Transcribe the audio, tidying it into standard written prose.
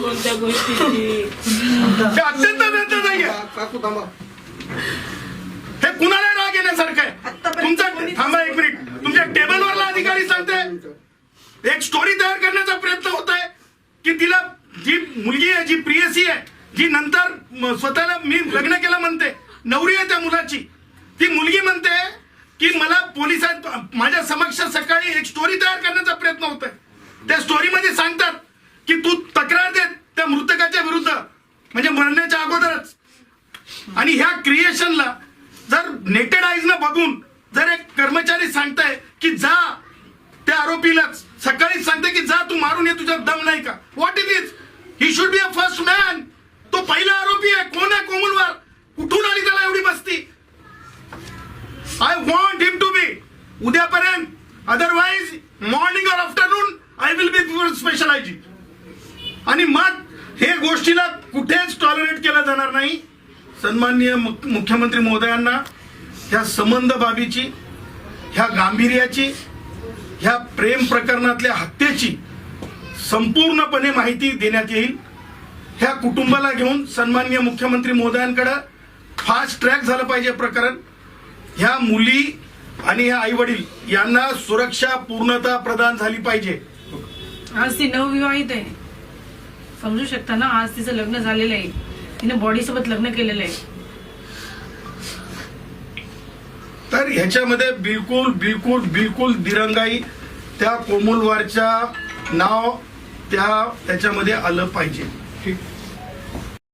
कोणत्या गोष्टीची अत्यंत वेदनादायी आहे. हे कुणाला राग येण्यासारखं आहे? तुमचा थांबा एक मिनिट, तुमच्या टेबलवरला अधिकारी सांगते एक स्टोरी तयार करण्याचा प्रयत्न होत आहे की तिला जी मुलगी आहे, जी प्रियसी आहे, जी नंतर स्वतःला मी लग्न केलं म्हणते, नवरी आहे त्या मुलाची, ती मुलगी म्हणते की मला पोलिसांत माझ्या समक्ष सकाळी एक स्टोरी तयार करण्याचा प्रयत्न होत आहे. त्या स्टोरीमध्ये सांगतात की तू तक्रार दे त्या मृतकाच्या विरुद्ध, म्हणजे मरण्याच्या अगोदरच. आणि ह्या क्रिएशनला जर नेटेड आईजनं बघून जर एक कर्मचारी सांगताय की जा त्या आरोपीला सकाळीच सांगते की जा तू मारून ये, तुझ्यात दम नाही का? What it is? He should be a first man. तो पहिला आरोपी आहे. कोण आहे कोमलवार? कुठून आली त्याला एवढी मस्ती? I want him to be उद्यापर्यंत, अदरवाइज मॉर्निंग और afternoon I will be special IG. आणि मग हे गोष्टीला कुठेच टॉलरेट केलं जाणार नाही. सन्माननीय मुख्यमंत्री महोदयांना ह्या संबंध बाबीची, ह्या गांभीर्याची, ह्या प्रेम प्रकरणातल्या हत्येची संपूर्णपणे माहिती देण्यात येईल. ह्या कुटुंबाला घेऊन सन्माननीय मुख्यमंत्री महोदयांकडे फास्ट ट्रॅक झालं पाहिजे प्रकरण. ह्या मुली आणि ह्या आई वडील यांना सुरक्षा पूर्णतः प्रदान झाली पाहिजे. आज ती नवविवाहित आहे, समजू शकता ना. आज तिचं लग्न झालेलं आहे, तिने बॉडी सोबत लग्न केलेलं आहे. तर ह्याच्यामध्ये बिलकुल बिलकुल बिलकुल दिरंगाई त्या कोमलवारच्या नाव त्याच्यामध्ये आलं पाहिजे. ठीक.